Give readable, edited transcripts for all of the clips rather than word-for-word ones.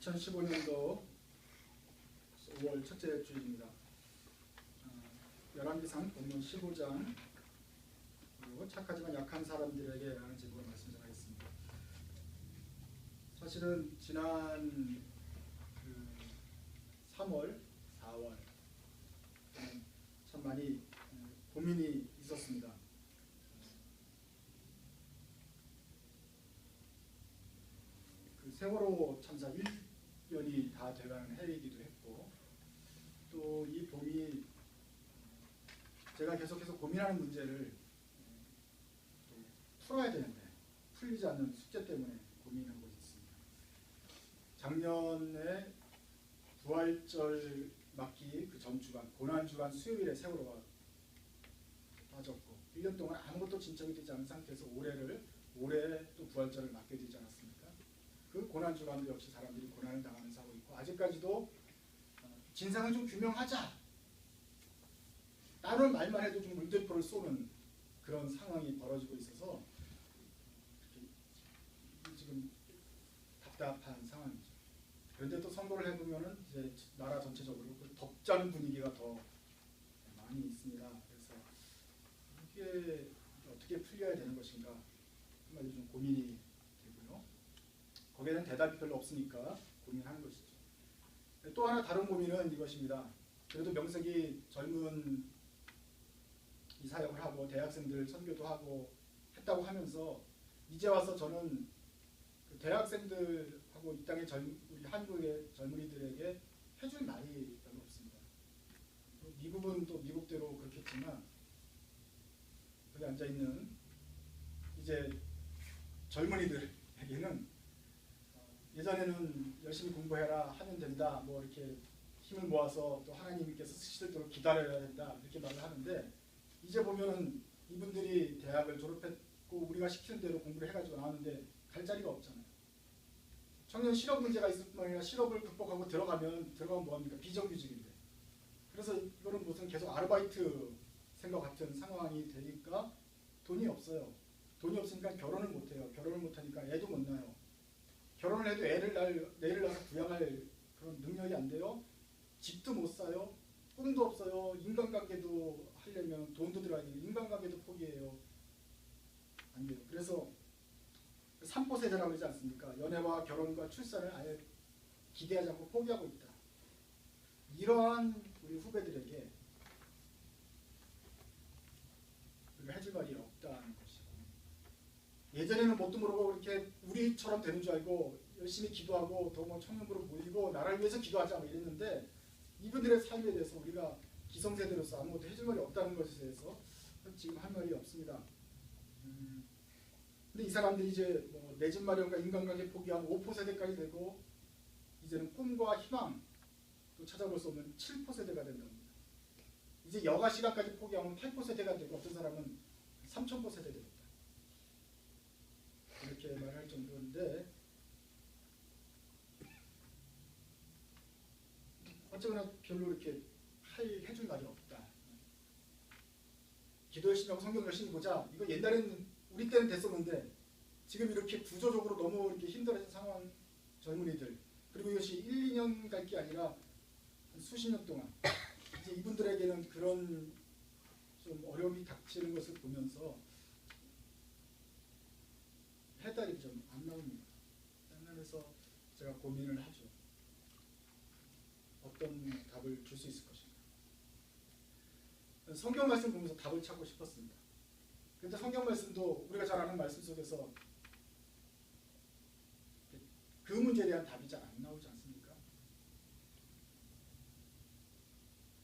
2015년도 5월 첫째 주일입니다. 열왕기상 본문 15장 그리고 착하지만 약한 사람들에게 라는 제목으로 말씀 전하겠습니다. 사실은 지난 3월, 4월 참 많이 고민이 있었습니다. 그 세월호 참사 1년이 다 돼가는 해이기도 했고, 또 이 봄이 제가 계속해서 고민하는 문제를 또 풀어야 되는데 풀리지 않는 숙제 때문에 고민하고 있습니다. 작년에 부활절 맞기 그 전 주간, 고난주간 수요일에 세월호가 빠졌고 1년 동안 아무것도 진척이 되지 않은 상태에서 올해 또 부활절을 맞게 되지 않았습니까? 그 고난주간도 역시 사람들이 고난을 당하면서 하고 있고, 아직까지도 진상을 좀 규명하자 나는 말만 해도 좀 물대포를 쏘는 그런 상황이 벌어지고 있어서 지금 답답한 상황이죠. 그런데 또 선거를 해보면은 이제 나라 전체적으로 그 덕장 분위기가 더 많이 있습니다. 그래서 이게 어떻게 풀려야 되는 것인가 한마디로 좀 고민이 되고요. 거기에는 대답이 별로 없으니까 고민하는 것이죠. 또 하나 다른 고민은 이것입니다. 그래도 명색이 젊은 이 사역을 하고 대학생들 선교도 하고 했다고 하면서 이제 와서 저는 그 대학생들하고 이 땅의 우리 한국의 젊은이들에게 해줄 말이 별로 없습니다. 미국은 또 미국대로 그렇겠지만 여기 앉아있는 이제 젊은이들에게는 예전에는 열심히 공부해라 하면 된다 뭐 이렇게 힘을 모아서 또 하나님께서 쓰실 때로 기다려야 된다 이렇게 말을 하는데, 이제 보면은 이분들이 대학을 졸업했고 우리가 시키는 대로 공부를 해가지고 나왔는데 갈 자리가 없잖아요. 청년 실업 문제가 있을 뿐만 아니라 실업을 극복하고 들어가면 뭐합니까? 비정규직인데. 그래서 이거는 무슨 계속 아르바이트 생각 같은 상황이 되니까 돈이 없어요. 돈이 없으니까 결혼을 못해요. 결혼을 못하니까 애도 못 낳아요. 결혼을 해도 애를 낳아서 부양할 그런 능력이 안 돼요. 집도 못 사요. 꿈도 없어요. 인간관계도 하려면 돈도 들어야 돼요. 인간관계도 포기해요. 안 돼요. 그래서 3포 세대라고 그러지 않습니까? 연애와 결혼과 출산을 아예 기대하지 않고 포기하고 있다. 이러한 우리 후배들에게 우리가 해줄 말이 없다는 것이고, 예전에는 뭣도 모르고 이렇게 우리처럼 되는 줄 알고 열심히 기도하고 더 뭐 청년부로 모이고 나라를 위해서 기도하자 뭐 이랬는데, 이분들의 삶에 대해서 우리가 기성세대로서 아무것도 해줄 말이 없다는 것에 대해서 지금 할 말이 없습니다. 근데 이 사람들이 이제 뭐 내 집 마련과 인간관계 포기한 5포 세대까지 되고, 이제는 꿈과 희망 또 찾아볼 수 없는 7포 세대가 된답니다. 이제 여가 시간까지 포기하면 8포 세대가 되고 어떤 사람은 3,000포 세대 됩니다. 이렇게 말할 정도인데, 어쩌거나 별로 이렇게 해줄 말이 없다. 기도 열심히 하고 성경 열심히 보자. 이거 옛날에는 우리 때는 됐었는데 지금 이렇게 구조적으로 너무 이렇게 힘들어진 상황, 젊은이들, 그리고 이것이 1, 2년 갈 게 아니라 한 수십 년 동안 이제 이분들에게는 그런 좀 어려움이 닥치는 것을 보면서 해답이 좀 안 나옵니다. 그래서 제가 고민을 하죠. 어떤 답을 줄 수 있을 것인가. 성경 말씀 보면서 답을 찾고 싶었습니다. 그런데 성경 말씀도 우리가 잘 아는 말씀 속에서 그 문제에 대한 답이 잘 안 나오지 않습니까?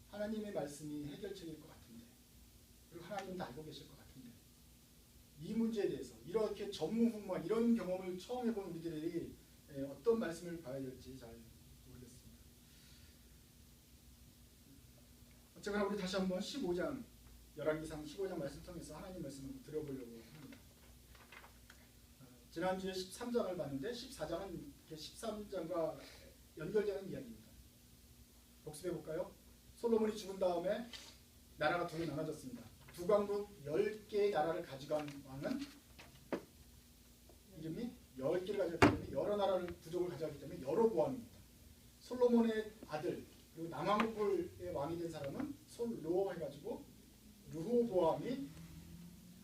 하나님의 말씀이 해결책일 것 같은데, 그리고 하나님도 알고 계실 것 같은데, 이 문제에 대해서 이렇게 전무후무한 이런 경험을 처음 해본 우리들이 어떤 말씀을 봐야 될지 잘 모르겠습니다. 어쨌거나 우리 다시 한번 15장, 열왕기상 15장 말씀 통해서 하나님 말씀을 들어보려고 합니다. 지난주에 13장을 봤는데 14장은 13장과 연결되는 이야기입니다. 복습해 볼까요? 솔로몬이 죽은 다음에 나라가 둘로 나눠졌습니다. 북왕국 10개의 나라를 가져간 왕은 이름이 10개를 가져갔기 때문에 여러 나라를 부족을 가져갔기 때문에 여로보암입니다. 솔로몬의 아들 그리고 남왕국의 왕이 된 사람은 솔로 해가지고 르호보암이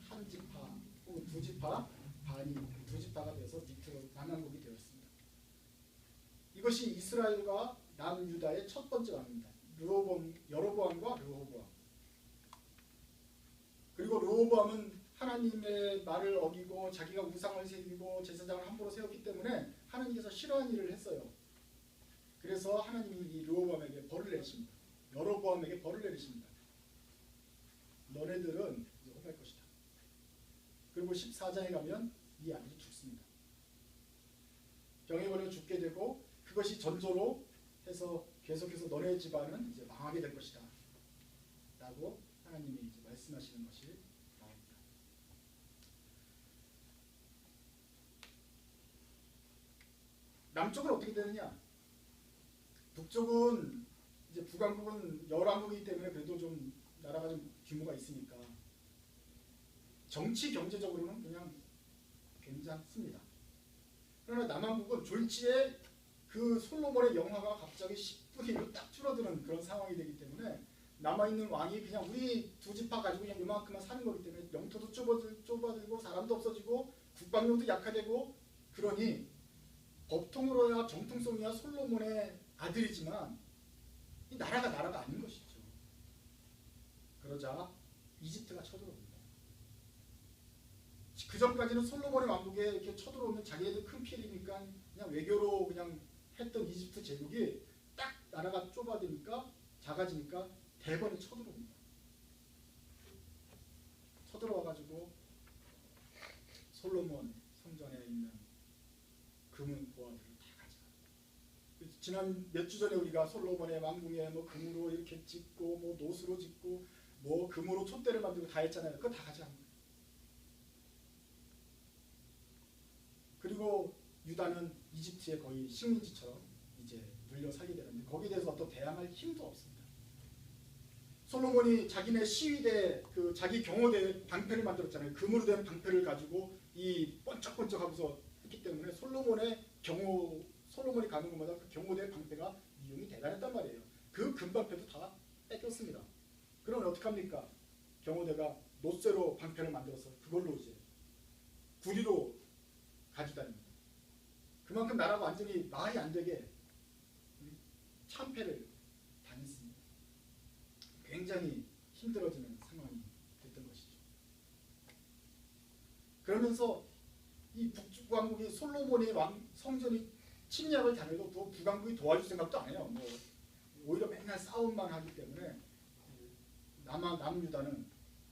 한 지파 혹은 두 지파 반이 두 지파가 되어서 밑으로 남왕국이 되었습니다. 이것이 이스라엘과 남유다의 첫 번째 왕입니다. 여로보암과 르호보암. 그리고 르호보암은 하나님의 말을 어기고 자기가 우상을 새기고 제사장을 함부로 세웠기 때문에 하나님께서 싫어하는 일을 했어요. 그래서 하나님이 이 르호보암에게 벌을 내리십니다. 여로보암에게 벌을 내리십니다. 너네들은 이제 혼날 것이다. 그리고 14장에 가면 이 아들이 죽습니다. 병에 걸려 죽게 되고 그것이 전조로 해서 계속해서 너네 집안은 이제 망하게 될 것이다. 라고 하나님이 이제 말씀하시는 것이 나옵니다. 남쪽은 어떻게 되느냐? 북쪽은 이제 북왕국은 열왕국이기 때문에 그래도 좀 나라가 좀 규모가 있으니까 정치 경제적으로는 그냥 괜찮습니다. 그러나 남왕국은 졸지에 그 솔로몬의 영화가 갑자기 10분의 1로 딱 줄어드는 그런 상황이 되기 때문에 남아있는 왕이 그냥 우리 두 지파 가지고 그냥 이만큼만 사는 거기 때문에 영토도 좁아들고 사람도 없어지고 국방력도 약화되고 그러니 법통으로야 정통성이야 솔로몬의 아들이지만 이 나라가 아닌 것이죠. 그러자 이집트가 쳐들어옵니다. 그 전까지는 솔로몬의 왕국에 이렇게 쳐들어오면 자기네들 큰 피해니까 그냥 외교로 그냥 했던 이집트 제국이 딱 나라가 좁아지니까 작아지니까 대번에 쳐들어옵니다. 쳐들어와가지고 솔로몬 성전에 있는 금은 보화들을 다 가져갑니다. 지난 몇 주 전에 우리가 솔로몬의 왕궁에 뭐 금으로 이렇게 짓고 뭐 노수로 짓고 뭐 금으로 촛대를 만들고 다 했잖아요. 그거 다 가져갑니다. 그리고 유다는 이집트의 거의 식민지처럼 이제 물려 살게 되는데 거기에 대해서 어떤 대항할 힘도 없습니다. 솔로몬이 자기네 시위대 그 자기 경호대 방패를 만들었잖아요. 금으로 된 방패를 가지고 이 번쩍번쩍하고서 했기 때문에 솔로몬이 가는 곳마다 그 경호대 방패가 이용이 대단했단 말이에요. 그 금방패도 다 뺏겼습니다. 그러면 어떡합니까? 경호대가 노쇠로 방패를 만들어서 그걸로 이제 구리로 가져다닙니다. 그만큼 나라가 완전히 말이 안 되게 참패를 당했습니다. 굉장히 힘들어지는 상황이 됐던 것이죠. 그러면서 이 북왕국이 솔로몬의 성전이 침략을 당해도 또 북왕국이 도와줄 생각도 안 해요. 뭐 오히려 맨날 싸움만 하기 때문에 남유다는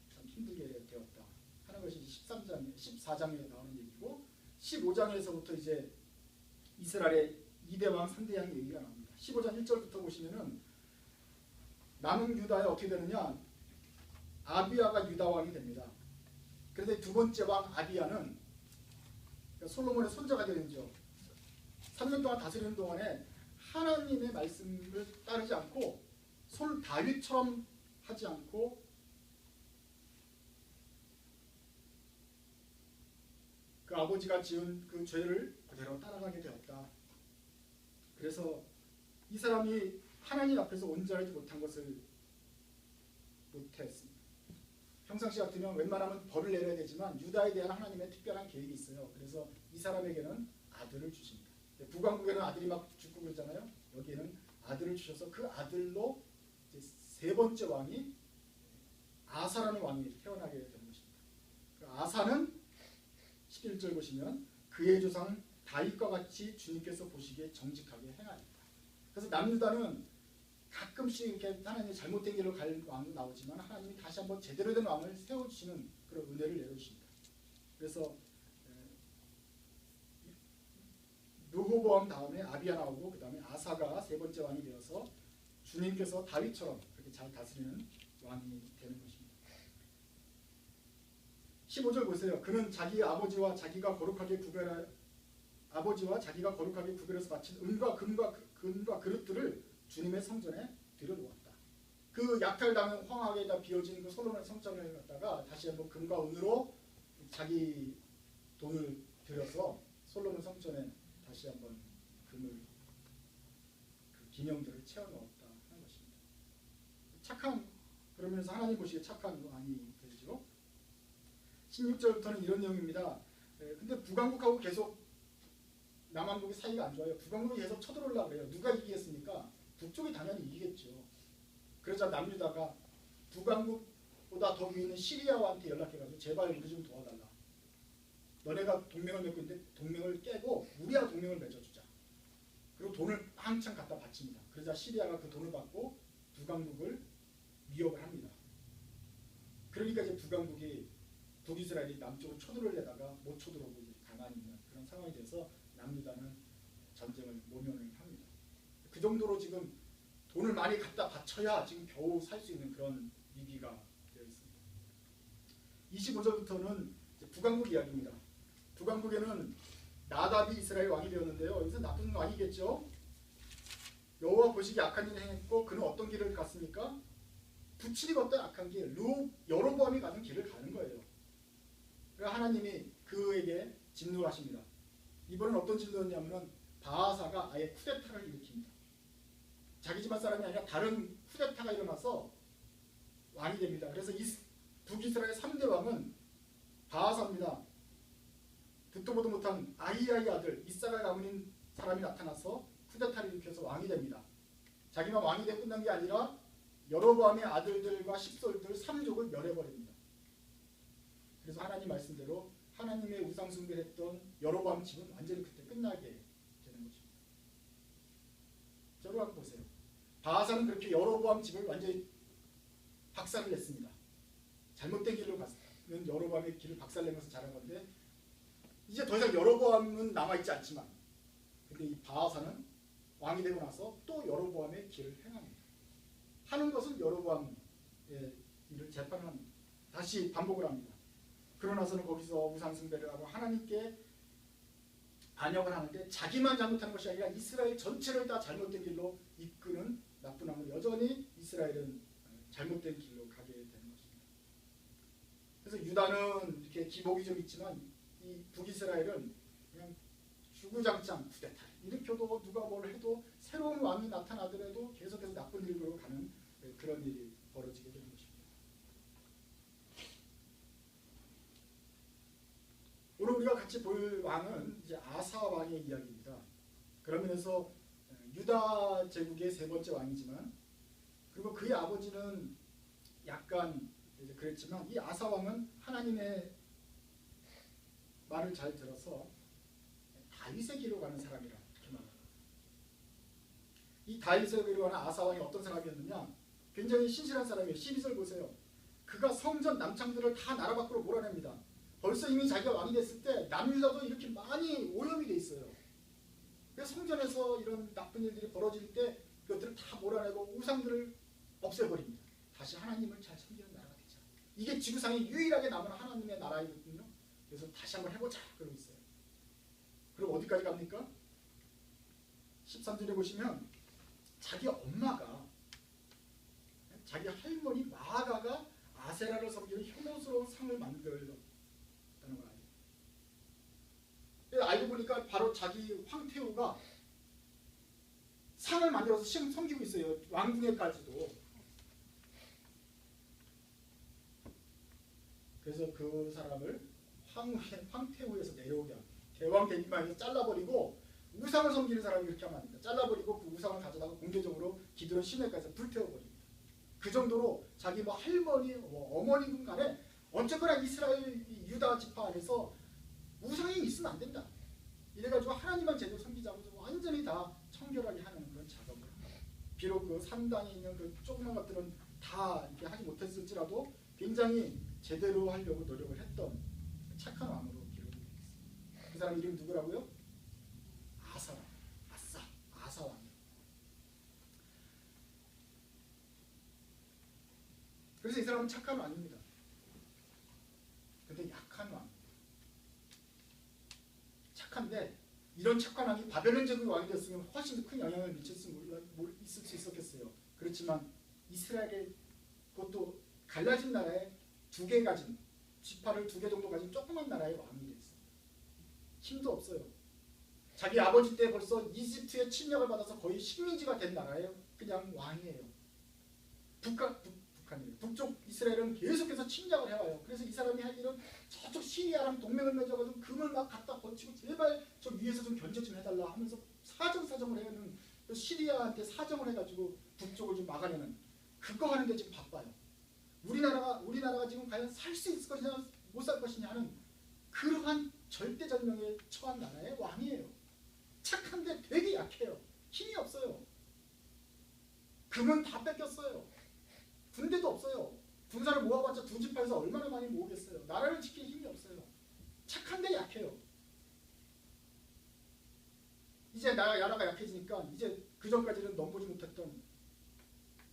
참 힘들게 되었다 하는 것이 14장에 나오는 얘기고 15장에서부터 이제 이스라엘의 2대 왕 3대 왕의 얘기가 나옵니다. 15장 1절부터 보시면은 남은 유다에 어떻게 되느냐? 아비야가 유다 왕이 됩니다. 그런데 두 번째 왕 아비야는 솔로몬의 손자가 되는죠. 3년 동안 다스리는 동안에 하나님의 말씀을 따르지 않고 다윗처럼 하지 않고 그 아버지가 지은 그 죄를 그대로 따라가게 되었다. 그래서 이 사람이 하나님 앞에서 온전하지 못한 것을 못했습니다. 평상시 같으면 웬만하면 벌을 내려야 되지만 유다에 대한 하나님의 특별한 계획이 있어요. 그래서 이 사람에게는 아들을 주십니다. 북왕국에는 아들이 막 죽고 그러잖아요. 여기에는 아들을 주셔서 그 아들로 이제 세 번째 왕이 아사라는 왕이 태어나게 되는 것입니다. 그 아사는 11절 보시면 그의 조상 다윗과 같이 주님께서 보시기에 정직하게 행하였다. 그래서 남유다는 가끔씩 이렇게 하나님의 잘못된 길로 갈 왕도 나오지만 하나님이 다시 한번 제대로 된 왕을 세워주시는 그런 은혜를 내려주십니다. 그래서 르호보암 다음에 아비야 나오고 그 다음에 아사가 세 번째 왕이 되어서 주님께서 다윗처럼 그렇게 잘 다스리는 왕이 되는 것입니다. 15절 보세요. 그는 자기 아버지와 자기가 거룩하게 구별해서 바친 은과 금과 그릇들을 주님의 성전에 들여놓았다. 그 약탈당한 황하게다 비어진 그 솔로몬의 성전을 갖다가 다시 한번 금과 은으로 자기 돈을 들여서 솔로몬 성전에 다시 한번 금을 비명들을 채워 넣었다 하는 것입니다. 착한, 그러면서 하나님 보시기에 착한 왕이 되죠. 16절부터는 이런 내용입니다. 근데 북왕국하고 계속 남왕국의 사이가 안 좋아요. 북왕국이 계속 쳐들어오려고 그래요. 누가 이기겠습니까? 북쪽이 당연히 이기겠죠. 그러자 남유다가 북왕국보다 더 위에 있는 시리아한테 연락해가지고 제발 우리 좀 도와달라. 너네가 동맹을 맺고 있는데 동맹을 깨고 우리와 동맹을 맺어주자. 그리고 돈을 한창 갖다 바칩니다. 그러자 시리아가 그 돈을 받고 북왕국을 위협을 합니다. 그러니까 이제 북왕국이 북이스라엘이 남쪽으로 쳐들어오려다가 못 쳐들어오고 가만히 있는 그런 상황이 돼서 남유다는 전쟁을 모면을 합니다. 그 정도로 지금 돈을 많이 갖다 바쳐야 지금 겨우 살 수 있는 그런 위기가 되어 있습니다. 25절부터는 북왕국 이야기입니다. 북왕국에는 나답이 이스라엘 왕이 되었는데요. 여기서 나쁜 왕이겠죠. 여호와 보시기에 악한 일을 행했고 그는 어떤 길을 갔습니까? 부칠이 걷던 악한 길, 여로보암이 가는 길을 가는 거예요. 그러니까 하나님이 그에게 진노를 하십니다. 이번엔 어떤 진노였냐면 바하사가 아예 쿠데타를 일으킵니다. 자기 집안 사람이 아니라 다른 쿠데타가 일어나서 왕이 됩니다. 그래서 북이스라엘 3대 왕은 바하사입니다. 듣도 보도 못한 아히야의 아들 이사가 가문인 사람이 나타나서 쿠데타를 일으켜서 왕이 됩니다. 자기만 왕이 되고 끝난 게 아니라 여로보암의 아들들과 십솔들 3족을 멸해버립니다. 그래서 하나님 말씀대로 하나님의 우상 숭배를 했던 여로보암 집은 완전히 그때 끝나게 되는 것입니다. 저로 한번 보세요. 바하사는 그렇게 여로보암 집을 완전히 박살을 냈습니다. 잘못된 길로 갔는 여로보암의 길을 박살내면서 자란 건데 이제 더 이상 여로보암은 남아있지 않지만 근데 이 바하사는 왕이 되고 나서 또 여로보암의 길을 행합니다. 하는 것은 여로보암의 일을 재판합니다. 다시 반복을 합니다. 그러나서는 거기서 우상 숭배를 하고 하나님께 반역을 하는데 자기만 잘못하는 것이 아니라 이스라엘 전체를 다 잘못된 길로 이끄는 나쁜 왕으로 여전히 이스라엘은 잘못된 길로 가게 되는 것입니다. 그래서 유다는 이렇게 기복이 좀 있지만 이 북이스라엘은 그냥 주구장창 쿠데타 일으켜도 누가 뭘 해도 새로운 왕이 나타나더라도 계속해서 나쁜 일로 가는 그런 일이 벌어지게 되는 것입니다. 오늘 우리가 같이 볼 왕은 이제 아사 왕의 이야기입니다. 그런 면에서 유다 제국의 세 번째 왕이지만 그리고 그의 아버지는 약간 이제 그랬지만 이 아사 왕은 하나님의 말을 잘 들어서 다윗의 길로 가는 사람이라 이렇게 말합니다. 이 다윗의 길로 가는 아사 왕이 어떤 사람이었느냐? 굉장히 신실한 사람이에요. 12절 보세요. 그가 성전 남창들을 다 나라 밖으로 몰아냅니다. 벌써 이미 자기가 왕이 됐을 때 남유다도 이렇게 많이 오염이 돼 있어요. 그래서 성전에서 이런 나쁜 일들이 벌어질 때 그것들을 다 몰아내고 우상들을 없애버립니다. 다시 하나님을 잘 섬기는 나라가 되자. 이게 지구상에 유일하게 남은 하나님의 나라이거든요. 그래서 다시 한번 해보자 그러고 있어요. 그럼 어디까지 갑니까? 13절에 보시면 자기 엄마가 자기 할머니 마아가가 아세라를 섬기는 혐오스러운 상을 만들었다는 걸 알죠. 알고 보니까 바로 자기 황태후가 상을 만들어서 섬기고 있어요. 왕궁에까지도. 그래서 그 사람을 황태후에서 내려오게 합니다. 대왕 대비만에서 잘라버리고 우상을 섬기는 사람이 이렇게 하면 안 됩니다. 잘라버리고 그 우상을 가져다가 공개적으로 기드론 시내까지 불태워버립니다. 그 정도로 자기 뭐 할머니, 어머니든 간에 어쨌거나 이스라엘 유다 지파 안에서 우상이 있으면 안 된다. 이래가지고 하나님만 제대로 섬기자고 완전히 다 청결하게 하는 그런 작업을 합니다. 비록 그 산당에 있는 그 조그만 것들은 다 이렇게 하지 못했을지라도 굉장히 제대로 하려고 노력을 했던 착한 왕으로 기록이 되어 있습니다. 그 사람 이름이 누구라고요? 아사 왕. 그래서 이 사람은 착한 왕입니다. 근데 약한 왕. 착한데 이런 착한 왕이 바벨론 제국의 왕이 됐으면 훨씬 더 큰 영향을 미쳤으면 있을 수 있었겠어요. 그렇지만 이스라엘의 그것도 갈라진 나라에 2개 가진 지파를 2개 정도 가진 조그만 나라의 왕이 됐어요. 힘도 없어요. 자기 아버지 때 벌써 이집트의 침략을 받아서 거의 식민지가 된 나라예요. 그냥 왕이에요. 북한이에요. 북쪽 이스라엘은 계속해서 침략을 해와요. 그래서 이 사람이 할 일은 저쪽 시리아랑 동맹을 맺어가지고 금을 막 갖다 버치고 제발 저 위에서 좀 견제 좀 해달라 하면서 사정을 해는 시리아한테 사정을 해가지고 북쪽을 좀 막아내는 그거 하는데 지금 바빠요. 우리나라가 지금 과연 살 수 있을 것이냐 못 살 것이냐 하는 그러한 절대절명에 처한 나라의 왕이에요. 착한데 되게 약해요. 힘이 없어요. 금은 다 뺏겼어요. 군대도 없어요. 군사를 모아봤자 두 지파에서 얼마나 많이 모으겠어요. 나라를 지킬 힘이 없어요. 착한데 약해요. 이제 나라가 약해지니까 이제 그전까지는 넘보지 못했던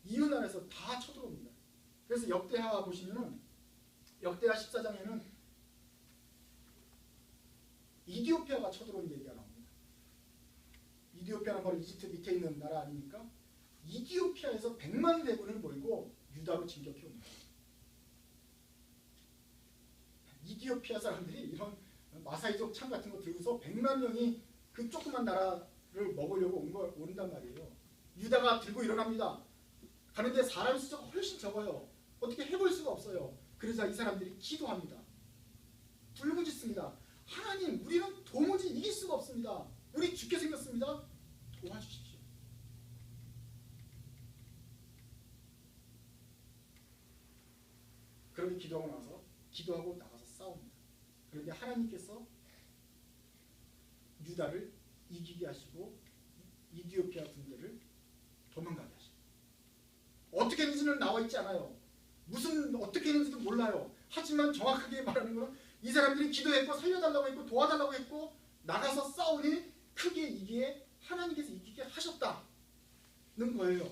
이웃나라에서 다 쳐들어옵니다. 그래서 역대하 보시면은 역대하 14장에는 이디오피아가 쳐들어온 얘기가 나옵니다. 이디오피아는 바로 이집트 밑에 있는 나라 아닙니까? 이디오피아에서 100만 대군을 몰고 유다로 진격해 옵니다. 이디오피아 사람들이 이런 마사이족 창 같은 거 들고서 100만 명이 그 조그만 나라를 먹으려고 온단 말이에요. 유다가 들고 일어납니다. 가는데 사람 숫자가 훨씬 적어요. 어떻게 해볼 수가 없어요. 그러자 이 사람들이 기도합니다. 불부짓습니다. 하나님, 우리는 도무지 이길 수가 없습니다. 우리 죽게 생겼습니다. 도와주십시오. 그렇게 기도하고 나가서 싸웁니다. 그런데 하나님께서 유다를 이기게 하시고 이디오피아 군대를 도망가게 하십니다. 어떻게 했는지는 나와 있지 않아요. 어떻게 했는지도 몰라요. 하지만 정확하게 말하는 것은 이 사람들이 기도했고 살려달라고 했고 도와달라고 했고 나가서 싸우니 크게 이기에 하나님께서 이기게 하셨다는 거예요.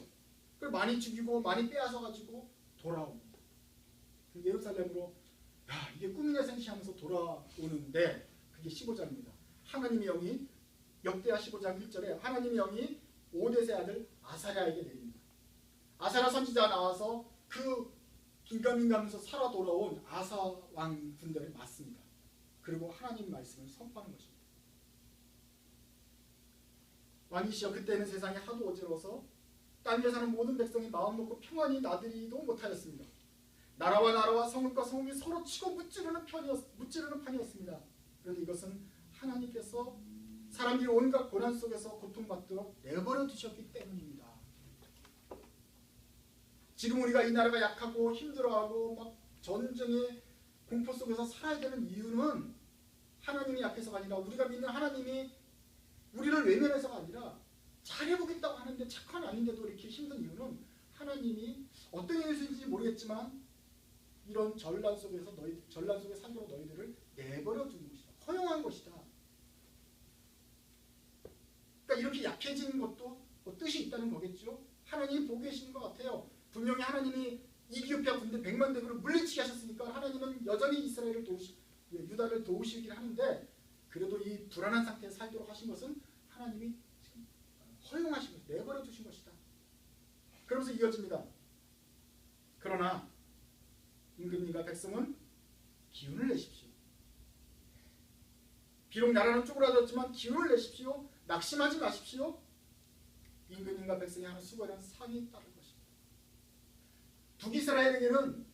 그걸 많이 죽이고 많이 빼앗아가지고 돌아옵니다. 예루살렘으로 이게 꿈이냐 생시하면서 돌아오는데 그게 15장입니다. 하나님의 영이 역대하 15장 1절에 하나님의 영이 오뎃의 아들 아사랴에게 내립니다. 아사랴 선지자 나와서 그 긴가민가하면서 살아 돌아온 아사 왕 군대를 맞습니다. 그리고 하나님 말씀을 선포하는 것입니다. 왕이시여 그때는 세상이 하도 어지러워서 땅에 사는 모든 백성이 마음 놓고 평안히 나들이도 못하였습니다. 나라와 성읍과 성읍이 서로 치고 무찌르는 판이었습니다. 그런데 이것은 하나님께서 사람들이 온갖 고난 속에서 고통받도록 내버려 두셨기 때문입니다. 지금 우리가 이 나라가 약하고 힘들어하고 막 전쟁의 공포 속에서 살아야 되는 이유는 하나님이 약해서가 아니라 우리가 믿는 하나님이 우리를 외면해서가 아니라 잘해보겠다고 하는데 착한 아닌데도 이렇게 힘든 이유는 하나님이 어떤 일인지 모르겠지만 이런 전란 속에 살도록 너희들을 내버려 둔 것이다. 허용한 것이다. 그러니까 이렇게 약해지는 것도 뜻이 있다는 거겠죠. 하나님이 보고 계시는 것 같아요. 분명히 하나님이 이디오피아 군대 100만 대군을 물리치게 하셨으니까 하나님은 여전히 유다를 도우시긴 하는데 그래도 이 불안한 상태에 살도록 하신 것은 하나님이 지금 허용하신 것, 내버려 두신 것이다. 그러면서 이어집니다. 그러나 임금님과 백성은 기운을 내십시오. 비록 나라는 쪼그라들었지만 기운을 내십시오. 낙심하지 마십시오. 임금님과 백성이 하는 수고에는 상이 따를 것입니다. 북이스라엘에게는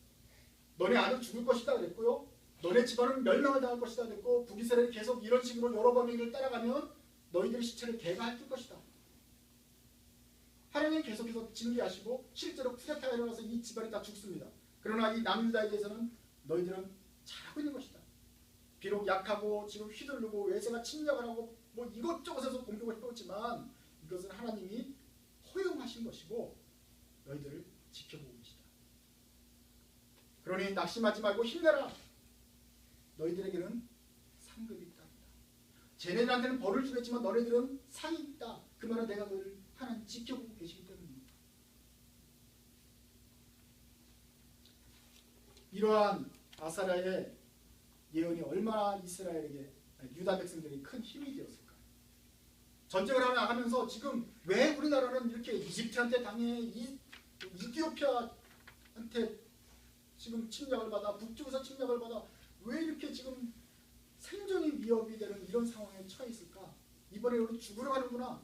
너네 아들 죽을 것이다 그랬고요. 너네 집안은 멸망을 당할 것이다 그랬고 북이스라엘이 계속 이런 식으로 여러 번 이를 따라가면 너희들의 시체를 개가 핥을 것이다. 하나님 계속해서 징계하시고 실제로 쿠데타가 일어나서 이 집안이 다 죽습니다. 그러나 이 남유다에 대해서는 너희들은 잘하고 있는 것이다. 비록 약하고 지금 휘둘르고 외세가 침략을 하고 뭐 이것저것에서 공격을 해오지만 이것은 하나님이 허용하신 것이고 너희들을 지켜보고 계시다. 그러니 낙심하지 말고 힘내라. 너희들에게는 상급이 있다. 쟤네들한테는 벌을 주겠지만 너희들은 상이 있다. 그 말은 내가 너희를 하나님 지켜보고 계시기 때문입니다. 이러한 아사랴의 예언이 얼마나 이스라엘에게 유다 백성들이 큰 힘이 되었을까. 전쟁을 하면서 지금 왜 우리나라는 이렇게 이집트한테 당해 이디오피아한테 지금 침략을 받아 북쪽에서 침략을 받아 왜 이렇게 지금 생존이 위협이 되는 이런 상황에 처해 있을까? 이번에 우리 죽으러 가는구나.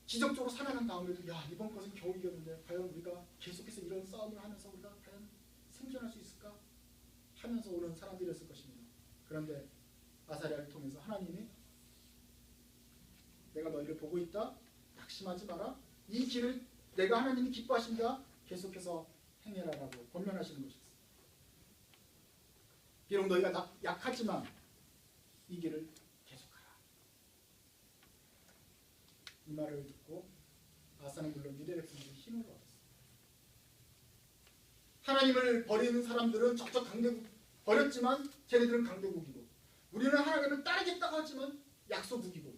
기적적으로 살아난 다음에도 야 이번 것은 겨우 이겼는데 과연 우리가 계속해서 이런 싸움을 하면서 우리가 과연 생존할 수 있을까 하면서 오는 사람들이었을 것입니다. 그런데 아사랴를 통해서 하나님이 내가 너희를 보고 있다. 낙심하지 마라. 이 길을 내가 하나님이 기뻐하신다. 계속해서 행해라라고 권면하시는 것이었습니다. 비록 너희가 약하지만 이 길을 계속하라. 이 말을 듣고 아사는 물론 유대 백성들이 힘을 얻었습니다. 하나님을 버리는 사람들은 저쪽 강대국 버렸지만 쟤네들은 강대국이고 우리는 하나님을 따르겠다고 하지만 약소국이고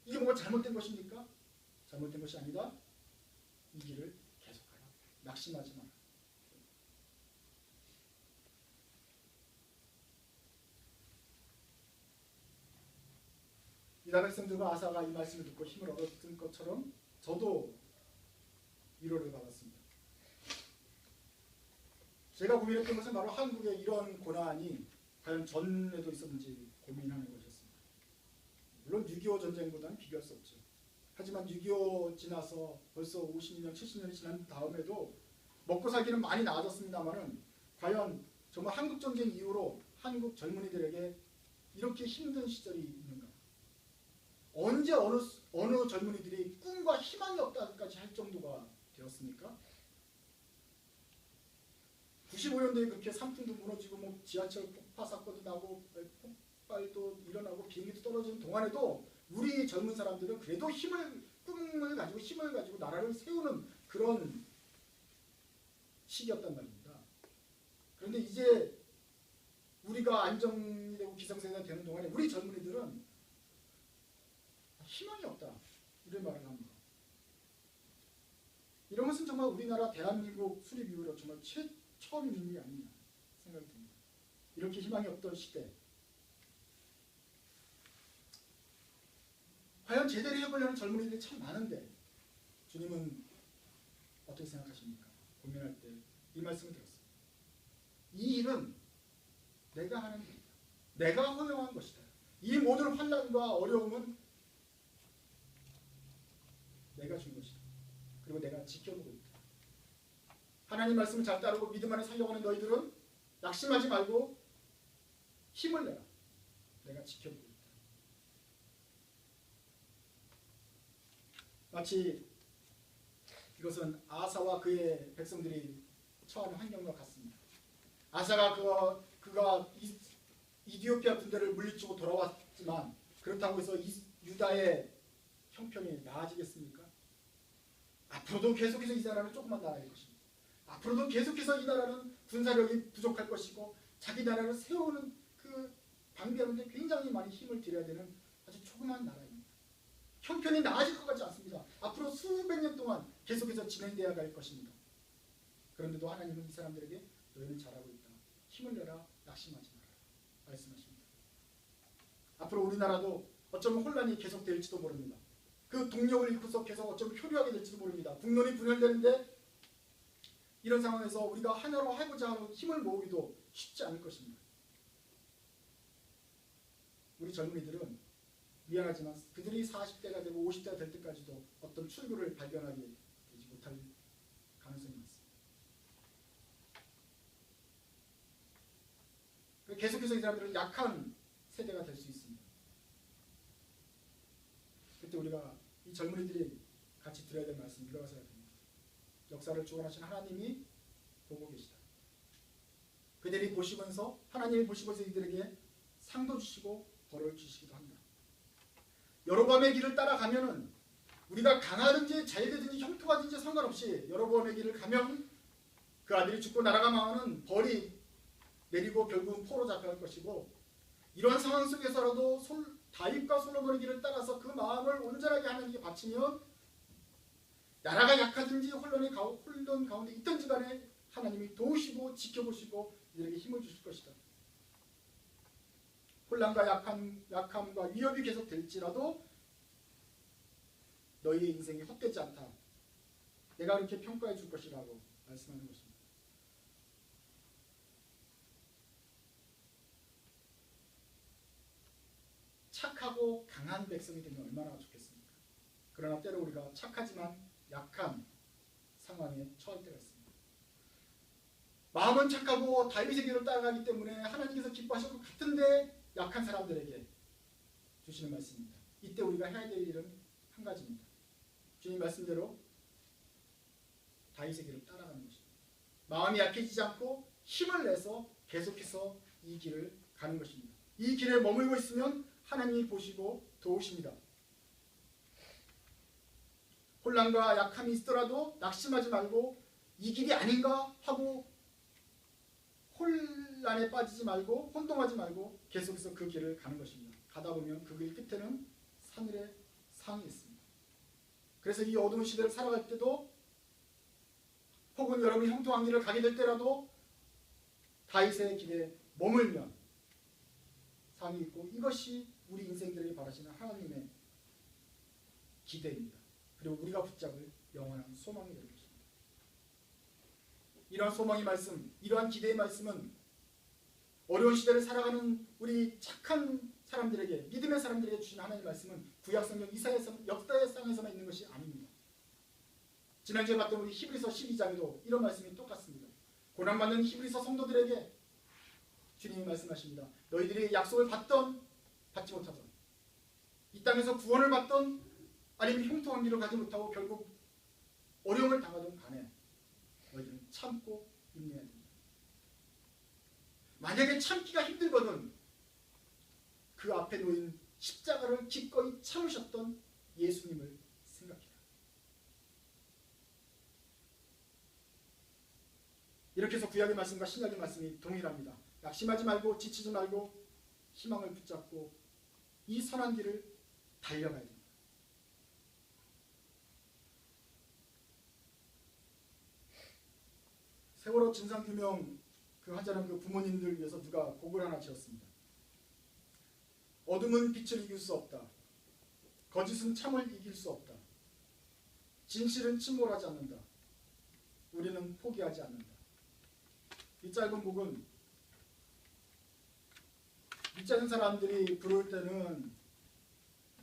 이게 뭐가 잘못된 것입니까? 잘못된 것이 아니다. 이 길을 계속하라. 낙심하지 마라. 유다 백성들과 아사가 이 말씀을 듣고 힘을 얻었던 것처럼 저도 위로를 받았습니다. 제가 고민했던 것은 바로 한국의 이런 고난이 과연 전에도 있었는지 고민하는 것이었습니다. 물론 6.25 전쟁보다는 비교할 수 없죠. 하지만 6.25 지나서 벌써 50년, 70년이 지난 다음에도 먹고 살기는 많이 나아졌습니다만은 과연 정말 한국 전쟁 이후로 한국 젊은이들에게 이렇게 힘든 시절이 있는가? 언제 어느 젊은이들이 꿈과 희망이 없다까지 할 정도가 되었습니까? 95년도에 그렇게 산풍도 무너지고 뭐 지하철 폭파 사건도 나고 폭발도 일어나고 비행기도 떨어지는 동안에도 우리 젊은 사람들은 그래도 꿈을 가지고 힘을 가지고 나라를 세우는 그런 시기였단 말입니다. 그런데 이제 우리가 안정이 되고 기성세대가 되는 동안에 우리 젊은이들은 희망이 없다. 이런 말을 합니다. 이런 것은 정말 우리나라 대한민국 수립 이후로 정말 처음 있는 일이 아니냐 생각이 듭니다. 이렇게 희망이 없던 시대 과연 제대로 해보려는 젊은이들이 참 많은데 주님은 어떻게 생각하십니까? 고민할 때 이 말씀을 들었습니다. 이 일은 내가 하는 일이다. 내가 허용한 것이다. 이 모든 환난과 어려움은 내가 준 것이다. 그리고 내가 지켜보고 있다. 하나님 말씀을 잘 따르고 믿음 안에 살려가는 너희들은 낙심하지 말고 힘을 내라. 내가 지켜보고 있다. 마치 이것은 아사와 그의 백성들이 처하는 환경과 같습니다. 아사가 그가 이디오피아 군대를 물리치고 돌아왔지만 그렇다고 해서 유다의 형편이 나아지겠습니까? 앞으로도 계속해서 이 나라는 조그만 나라일 것입니다. 앞으로도 계속해서 이 나라는 군사력이 부족할 것이고 자기 나라를 세우는 그 방비하는 데 굉장히 많이 힘을 들여야 되는 아주 조그만 나라입니다. 형편이 나아질 것 같지 않습니다. 앞으로 수백 년 동안 계속해서 진행되어야 할 것입니다. 그런데도 하나님은 이 사람들에게 너희는 잘하고 있다. 힘을 내라. 낙심하지 마라. 말씀하십니다. 앞으로 우리나라도 어쩌면 혼란이 계속될지도 모릅니다. 그 동력을 잃고서 계속 어쩌면 표류하게 될지도 모릅니다. 국론이 분열되는데 이런 상황에서 우리가 하나로 해보자 하는 힘을 모으기도 쉽지 않을 것입니다. 우리 젊은이들은 미안하지만 그들이 40대가 되고 50대가 될 때까지도 어떤 출구를 발견하게 되지 못할 가능성이 많습니다. 계속해서 이 사람들은 약한 세대가 될 수 있습니다. 그때 우리가 이 젊은이들이 같이 들어야 될 말씀이 이라고 생각합니다. 역사를 주관하신 하나님이 보고 계시다. 그들이 보시면서 하나님이 보시면서 이들에게 상도 주시고 벌을 주시기도 합니다. 여로보암의 길을 따라가면은 우리가 강하든지 잘되든지 형통하든지 상관없이 여로보암의 길을 가면 그 아들이 죽고 나라가 망하는 벌이 내리고 결국은 포로 잡혀갈 것이고 이런 상황 속에서라도 다윗과 솔로몬의 길을 따라서 그 마음을 온전하게 하나님께 바치며 나라가 약하든지 혼돈 가운데 있든지 간에 하나님이 도우시고 지켜보시고 이들에게 힘을 주실 것이다. 혼란과 약함과 위협이 계속 될지라도 너희의 인생이 헛되지 않다. 내가 그렇게 평가해 줄 것이라고 말씀하는 것입니다. 착하고 강한 백성이 되면 얼마나 좋겠습니까? 그러나 때로 우리가 착하지만 약한 상황에 처할 때가 있습니다. 마음은 착하고 다윗의 길을 따라가기 때문에 하나님께서 기뻐하실 것 같은데 약한 사람들에게 주시는 말씀입니다. 이때 우리가 해야 될 일은 한 가지입니다. 주님 말씀대로 다윗의 길을 따라가는 것입니다. 마음이 약해지지 않고 힘을 내서 계속해서 이 길을 가는 것입니다. 이 길에 머물고 있으면 하나님이 보시고 도우십니다. 혼란과 약함이 있더라도 낙심하지 말고 이 길이 아닌가 하고 혼란에 빠지지 말고 혼동하지 말고 계속해서 그 길을 가는 것입니다. 가다 보면 그 길 끝에는 하늘의 상이 있습니다. 그래서 이 어두운 시대를 살아갈 때도 혹은 여러분이 형통한 길을 가게 될 때라도 다윗의 길에 머물면 상이 있고 이것이 우리 인생들에게 바라시는 하나님의 기대입니다. 그리고 우리가 붙잡을 영원한 소망이 되는 것입니다. 이러한 소망의 말씀, 이러한 기대의 말씀은 어려운 시대를 살아가는 우리 착한 사람들에게, 믿음의 사람들에게 주신 하나님의 말씀은 구약성경 이사야서 역사상에서만 있는 것이 아닙니다. 지난주에 봤던 우리 히브리서 12장에도 이런 말씀이 똑같습니다. 고난받는 히브리서 성도들에게 주님이 말씀하십니다. 너희들이 약속을 받던 받지 못하던 이 땅에서 구원을 받던 아니면 형통한 길을 가지 못하고 결국 어려움을 당하던 간에 너희들은 참고 인내해야 됩니다. 만약에 참기가 힘들거든 그 앞에 놓인 십자가를 기꺼이 참으셨던 예수님을 생각해라. 이렇게 해서 구약의 말씀과 신약의 말씀이 동일합니다. 낙심하지 말고 지치지 말고 희망을 붙잡고 이 선한 길을 달려가야 됩니다. 세월호 진상규명 그 하자는 그 부모님들 위해서 누가 곡을 하나 지었습니다. 어둠은 빛을 이길 수 없다. 거짓은 참을 이길 수 없다. 진실은 침몰하지 않는다. 우리는 포기하지 않는다. 이 짧은 곡은 믿지 않는 사람들이 부를 때는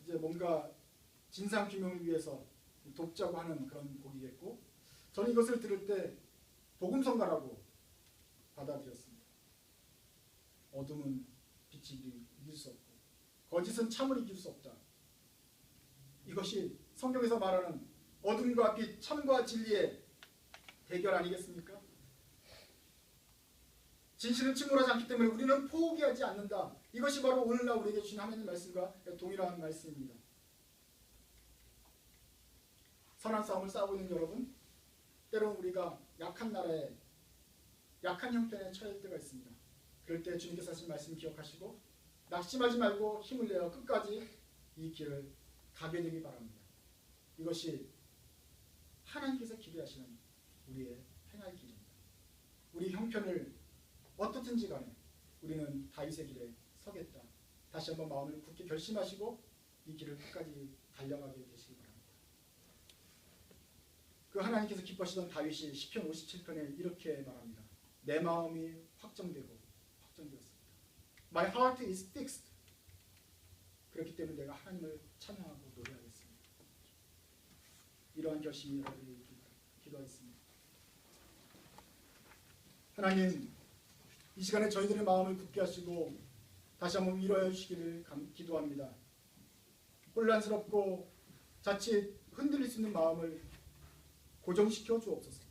이제 뭔가 진상규명을 위해서 돕자고 하는 그런 곡이겠고 저는 이것을 들을 때 복음성가라고 받아들였습니다. 어둠은 빛이 이길 수 없고 거짓은 참을 이길 수 없다. 이것이 성경에서 말하는 어둠과 빛, 참과 진리의 대결 아니겠습니까? 진실은 침몰하지 않기 때문에 우리는 포기하지 않는다. 이것이 바로 오늘날 우리에게 주신 하나님의 말씀과 동일한 말씀입니다. 선한 싸움을 싸우고 있는 여러분, 때로는 우리가 약한 나라에 약한 형편에 처할 때가 있습니다. 그럴 때 주님께서 하신 말씀 기억하시고 낙심하지 말고 힘을 내어 끝까지 이 길을 가게 되기 바랍니다. 이것이 하나님께서 기대하시는 우리의 행할 길입니다. 우리 형편을 어떻든지 간에 우리는 다윗의 길에 서겠다. 다시 한번 마음을 굳게 결심하시고 이 길을 끝까지 달려가게 되시기 바랍니다. 그 하나님께서 기뻐하시던 다윗이 시편 57편에 이렇게 말합니다. 내 마음이 확정되었습니다. My heart is fixed. 그렇기 때문에 내가 하나님을 찬양하고 노래하겠습니다. 이러한 결심이 여러분이 기도하겠습니다. 하나님, 이 시간에 저희들의 마음을 굳게 하시고 다시 한번 위로해 주시기를 기도합니다. 혼란스럽고 자칫 흔들릴 수 있는 마음을 고정시켜 주옵소서.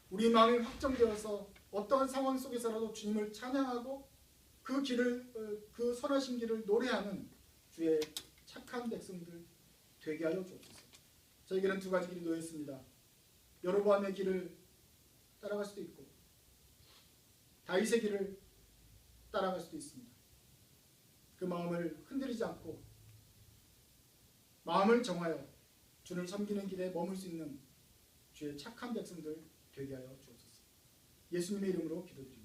우리 마음이 확정되어서 어떠한 상황 속에서라도 주님을 찬양하고 그 길을, 그 선하신 길을 노래하는 주의 착한 백성들 되게 하여 주옵소서. 저에게는 두 가지 길이 놓여 있습니다. 여로보암의 길을 따라갈 수도 있고 다윗의 길을 따라갈 수도 있습니다. 그 마음을 흔들리지 않고 마음을 정하여 주를 섬기는 길에 머물 수 있는 주의 착한 백성들 되게 하여 주옵소서. 예수님의 이름으로 기도드립니다.